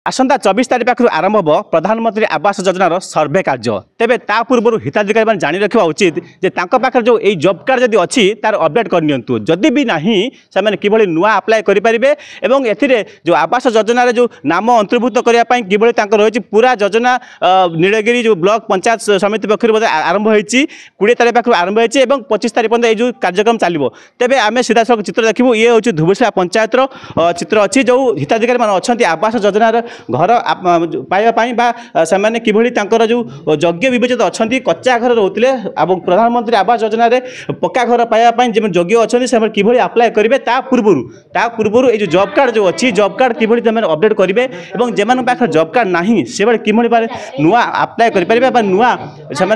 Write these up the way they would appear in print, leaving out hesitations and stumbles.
आसंता 24 तारीख पाखु आरंभ हो प्रधानमंत्री आवास योजनार सर्वे कार्य तेबे ता पूर्व हिताधिकारी मैंने जानी रखा उचित जे तांको पाखर जो यही जॉब कार्ड जदि अच्छी तार अपडेट करनियंतु जदि भी नहीं से मैंने किभली नुआ अप्लाई करें एवं एथिरे जो आवास योजनार जो नाम अंतर्भुक्त करने किभली रही पूरा योजना नीलगिरी जो ब्लॉक पंचायत समिति पक्ष आरंभ होती 20 तारीख पाखु आरंभ होती 25 तारीख पर्यंत जो कार्यक्रम चलो तेबे आम सीधा सड़क चित्र देखू ये हूँ धुबुसरा पंचायतर चित्र अच्छी जो हिताधिकारी मैंने अच्छा आवास योजनार घर पाइबा से किभली जो योग्य विवेचित अच्छा कच्चा घर रोते प्रधानमंत्री आवास योजना पक्का घर पाइबा योग्य अच्छा से किभली अप्लाई करेंगे पूर्व ये जॉब कार्ड जो अच्छी जॉब कार्ड किभली अपडेट करेंगे और जेमान पाख जॉब कार्ड नहीं से किभली नुआ अप्लाई करें नुआ से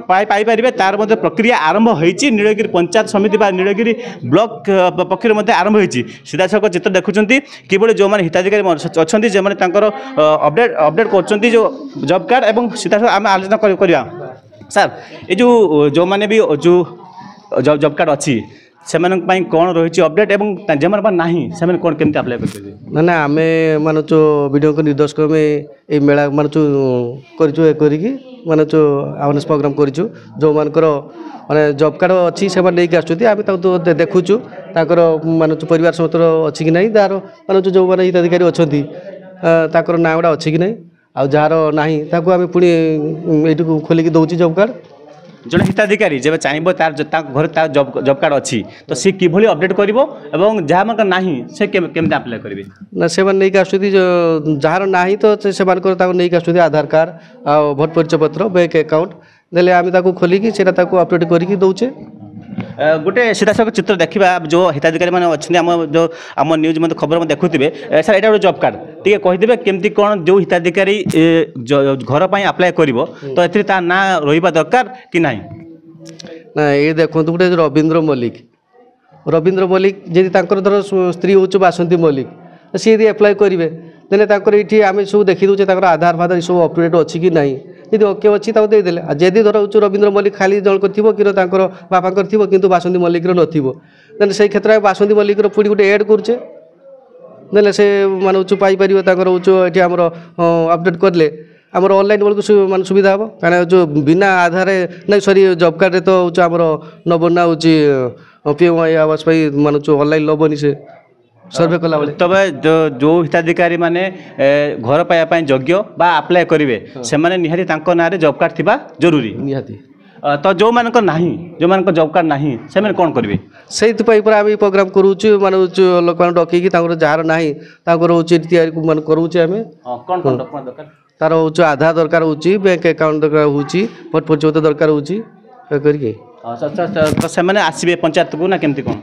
पाइपर तार प्रक्रिया आरंभ होती नीलगिरी पंचायत समिति नीलगिरी ब्लॉक पक्ष आरंभ होती सीधा सड़क चित्र देखुं किभली जो मैंने हिताधिकारी अच्छा जो अपडेट कर जो जॉब कार्ड एवं सीधा आम आलोचना करवा सर ये जो मैंने भी जो जॉब कार्ड अच्छी से कौन रही अपडेट एवं जो नहीं से कौन केमती अप्लाई कर ना आम मान जो वीडियो को निर्देशक में ये मेला मान जो मान जो अवेयरनेस प्रोग्राम कर जो मानकर माने जॉब कार्ड अच्छी से नहीं आम देखुचु मान परिवार समस्त अच्छी कि नहीं तार मान जो मैंने हिताधिकारी अच्छा ना गुड़ा अच्छी कि नहीं आउ जार नहीं आम पुणी ये खोलिकी दौर जॉब कार्ड जो हिताधिकारी जब चाहिए तार घर तार जॉब कार्ड अच्छी तो सी किभली अपडेट करिवो एवं जहाँ नहीं से केमती अप्लाई करेंगे ना से नहीं आसुदी जार नहीं तो से नहीं आसुदी आधार कार्ड आ भोट परिचय पत्र बैंक अकाउंट देले आम खोलिकी से अपडेट करके दौचे गोटे सीधा सड़क चित्र देखा जो हिताधिकारी मैंने अच्छे आम जो आम न्यूज मतलब खबर में देखुए सर यहाँ गोटे जॉब कार्ड टी कहीदेवे केमती कौन जो हिताधिकारी घर पर अप्लाई कर तो ए ना रहा दरकार कि नहीं ना ये देखो गोटे रवींद्र मल्लिक जी धर स्त्री हूँ बासंती मल्लिक सी यदि अप्लाई करेंगे देने ये आम सब देखी दूचे आधार फाधार सब अपडेट अच्छी कि नहीं यदि ओके अच्छी देदे जदि धर रवींद्र मल्लिक खाली जन थी कि बापा थी कि बासंती मल्लिक नथिबो से क्षेत्र में बासंती मल्लिक पुणी गोटे एड करुचे देने से मान पाइपर ये आमर अपडेट करें आमर ऑनलाइन बेलू मान सुविधा हम कहीं जो बिना आधार नहीं सॉरी जॉब कार्ड तो आमर नबना हूँ पीएम आवास मान ऑनलाइन लबनी से सर्वे कला तब जो हिताधिकारी माने घर पाइबा योग्य बा अप्लाई करेंगे से निहाती ना जॉब कार्ड थिबा जरूरी निहाती तो जो मानक नहीं जो मानक जॉब कार्ड नहीं से कौन करेंगे से आम प्रोग्राम करूँ मान लोक डकईकि जार ना मान करूचे आम कौन कौन डॉक्यूमेंट दरकार तार हूँ आधार दरकार हो बैंक अकाउंट दरकार हो भोट परिचय दरकार तो से आसबे पंचायत को ना केमती कौन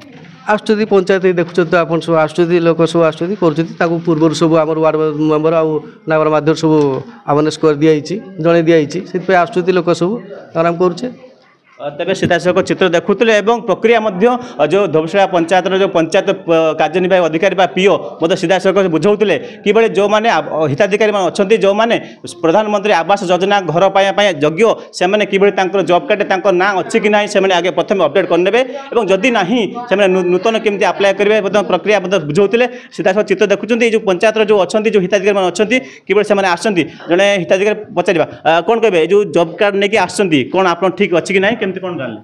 आसुँच पंचायत देखुं आप सब आसुँच लोक सब आसुँच कर पूर्व सब आम वार्ड मेम्बर आगर माध्यम सब अवेयरनेस कर दिखाई जन दिखाई से आसुँच लोक सब आम करुचे तेज सीधा सड़क चित्र देखुले प्रक्रिया जो धोबसरा पंचायत जो पंचायत कार्यनिर्वाही अधिकारी पीओ मतलब सीधा सड़क बुझाऊे कि जो मैंने हिताधिकारी अच्छा जो मैंने प्रधानमंत्री आवास योजना घर पाइबा योग्य से कि जॉब कार्ड ना अच्छी कि ना से आगे प्रथम अपडेट करने और जदि ना से नूतन केमती अप्लाई करेंगे प्रक्रिया बुझाऊे सीधा सड़क चित्र देखुं जो पंचायत जो अच्छा जो हिताधिकारी अच्छा कि से जड़े हिताधिकारी पचार कौन कहे जो जॉब कार्ड नहीं आसती कौन आप ठीक अच्छी कि ना कौन जानले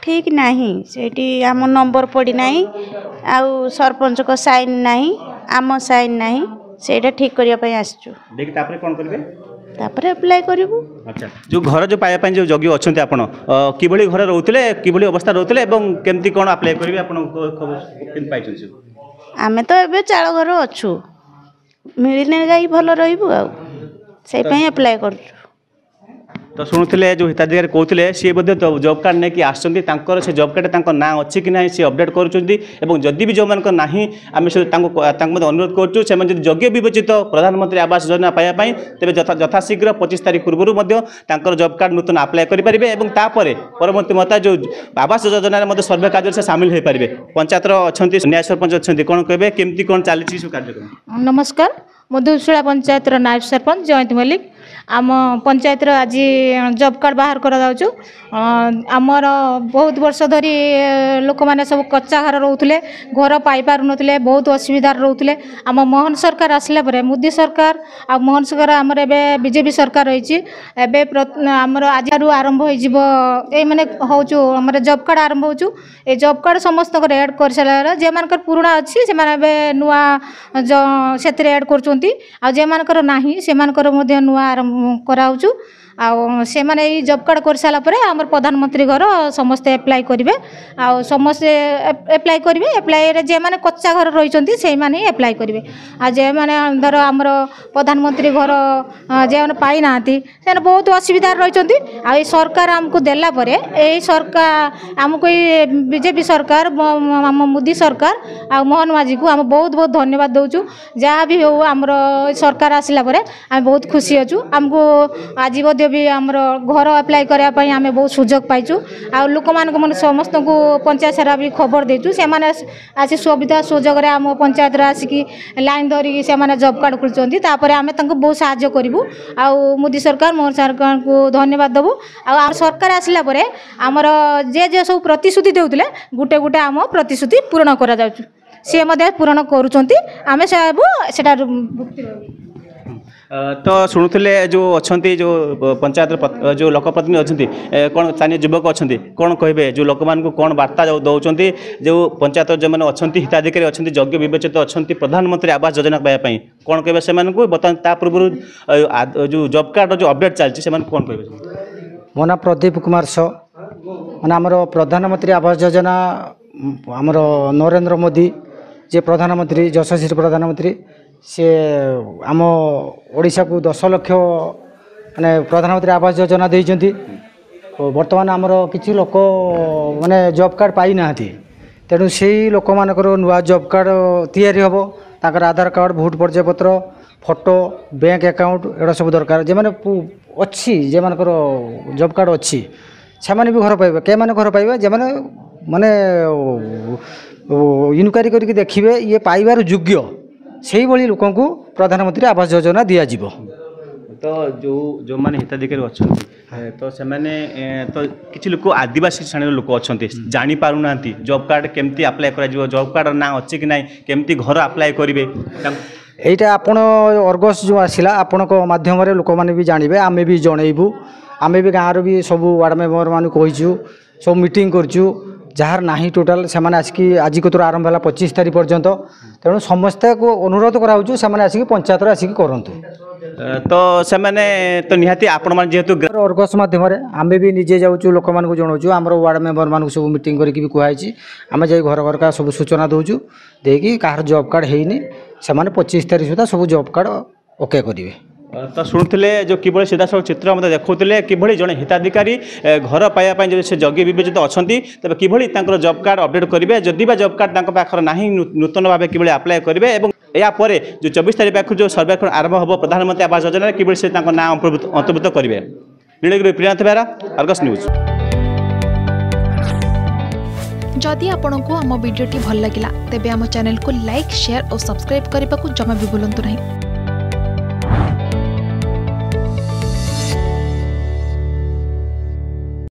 ठीक नहीं सेठी आम नंबर पड़ी नहीं आउ सरपंच को साइन नहीं आम साइन नहीं सेटा ठीक करिया पई आसचु देखि तापरे कोन करबे तापरे अप्लाई करिवु अच्छा जो घर जो पाया पई जो योग्य अछंती आपण किबळी घर रहउतले किबळी अवस्था रहउतले एवं केमती कोन अप्लाई करबे आपण खबर केन पाइछन से आमे तो एबे चाळ घर अछु मिलिने गाई भलो रहिबु आ से पई अप्लाई करछु तो शुणुले जो हिताधिकारी कहते सी जॉब कार्ड नहीं आसर से जॉब कार्ड ना अच्छी कि ना सी अपडेट करुँच भी जो मान ना आम से अनुरोध करुँ योग्य विवेचित प्रधानमंत्री आवास योजना पाइबा तेज यथाशीघ्र 25 तारीख पूर्व जॉब कार्ड नूतन अप्लाई करेंगे और तापर परवर्ती मत जो आवास योजना सर्वे कार्य से सामिल हो पारे पंचायत अच्छा न्याय सरपंच अच्छा कौन कहे केमती कौन चली कार्यक्रम नमस्कार मधुशूला पंचायत नायब सरपंच जयंती मल्लिक। आम पंचायत आज जॉब कार्ड बाहर कर आमर बहुत वर्ष धरी लोक मैंने सब कच्चा घर रोते घर पाई पार नुले बहुत असुविधार रोते आम मोहन सरकार आसला परे मोदी सरकार आ मोहन सरकार आमर एवं बीजेपी सरकार रही आमर आज आरंभ हो मैंने हूँ आम जॉब कार्ड आरंभ हो जॉब कार्ड समस्त एड कर सारा जे मान पुराणा अच्छी से नुआ से एड कर नहीं से नुआ आरंभ कराऊँ से माने जॉब कार्ड कर सारा पर आम प्रधानमंत्री घर समस्ते एप्लाय करेंगे समस्ते एप्लाय करेंगे एप्लाय जे मैंने कच्चा घर रही से माने एप्लाय करेंगे आ जे माने धर आमर प्रधानमंत्री घर जे मैंने पाई ना से बहुत असुविधा रही आ सरकार आमको देला परे यही सरकार आमको बीजेपी सरकार आम मोदी सरकार आ मोहन माझी को आम बहुत बहुत धन्यवाद दौचु जहाँ भी हो आमर सरकार आसला परे आम बहुत खुशी अच्छु आमको आज भी आमर घर अप्लाई करने आम बहुत सुजोग पाइचु आ लोक मान समस्त को पंचायत सारा भी खबर देचु से आसी सुविधा सुजोग आम पंचायत आसिकी लाइन धरिकी से जॉब कार्ड खोलुँच आम बहुत साहाय्य करूँ आ मोदी सरकार मोहन सरकार को धन्यवाद देवु आ सरकार आसला परे आमर जे जे सब प्रतिश्रुति देउथिले गुटे गुटे आम प्रतिश्रुति पूर्ण करा जाउछु से पूर्ण करुँच आम से तो शुणुले जो अच्छा जो पंचायत जो लोकप्रतिनिधि अच्छा कौन स्थानीय युवक अच्छा कौन कहे जो लोक मान कौन वार्ता जो दौरान जो पंचायत जो मैंने अच्छा हिताधिकारी अच्छा योग्य विवेचित अच्छा प्रधानमंत्री आवास योजना पाइबापी कौन कहे से बर्तमान पूर्व जो जॉब कार्ड जो अपडेट चलती से कौन कहे मो ना प्रदीप कुमार सो मैंने आमर प्रधानमंत्री आवास योजना आमर नरेंद्र मोदी जे प्रधानमंत्री यशस्वी प्रधानमंत्री सी आम ओडिशा को 10 लाख माने प्रधानमंत्री आवास योजना देइछंती बर्तमान आमर किछि लोक माने जॉब कार्ड पाई नाहंती तेणु से लोक मानकर नुआ जॉब कार्ड तैयारी हबो ताकर आधार कार्ड भोट परिचय पत्र फोटो बैंक अकाउंट एड़ा सब दरकार जे माने अच्छी जे मानकर जॉब कार्ड अच्छी से माने भी घर पाइबे के माने घर पाइबे जे माने माने इनक्वारी करके देखिबे ये पाइबार योग्य से भाई लोक प्रधानमंत्री आवास योजना दि जाव तो जो मैंने हिताधिकारी अच्छा तो से मैंने तो किसी लोग आदिवासी श्रेणी लोक अच्छा जानी पारु ना जॉब कार्ड केमती अप्लाई कर जॉब कार्ड ना अच्छे कि ना केमती घर अप्लाई करेंगे यहीटा आपण अर्गस जो आसला आपण मध्यम लोक मैंने भी जानवे आम भी जनइबू आम भी गाँव भी सब वार्ड मेम्बर मान कहीचु सब मीटिंग करचु जार ना टोटाल से आसिक आज कतुर आरंभ है 25 तारीख पर्यंत तेणु समस्ते को अनुरोध कराऊँ से आसिक पंचायत आसिक करूँ तो से मैंने तो निहाती आपण मान जेहेतु अर्गस मध्यम आम भी निजे जाऊँ लोक मान जनाऊँ आम वार्ड मेम्बर मान सब मीटिंग करके भी कहुई आम जा घर घर का सब सूचना दौचु देकी कहार जॉब कार्ड होनी से 25 तारीख सुधा सब जॉब कार्ड ओके करेंगे तो शुणुले जो किभली सीधासल चित्र मतलब देखुले किभली जड़े हिताधिकारी घर पाइबा जो से योग्य विवेचित अच्छा तेज किभली जॉब कार्ड अपडेट करेंगे जदि जॉब कार्ड पाखर ना नूतन भाव कि अप्लाई करेंगे यापर जो 24 तारीख पाखु जो सर्वेक्षण आरंभ हो प्रधानमंत्री आवास योजना कि से ना अंतर्भुक्त करेंगे नीलगिरी प्रियांत बेहरा अर्गस न्यूज। जदि आपंक आम भिडी भल लगा तेब आम चैनल को लाइक शेयर और सब्सक्राइब करने को जमा भी भूलु नहीं।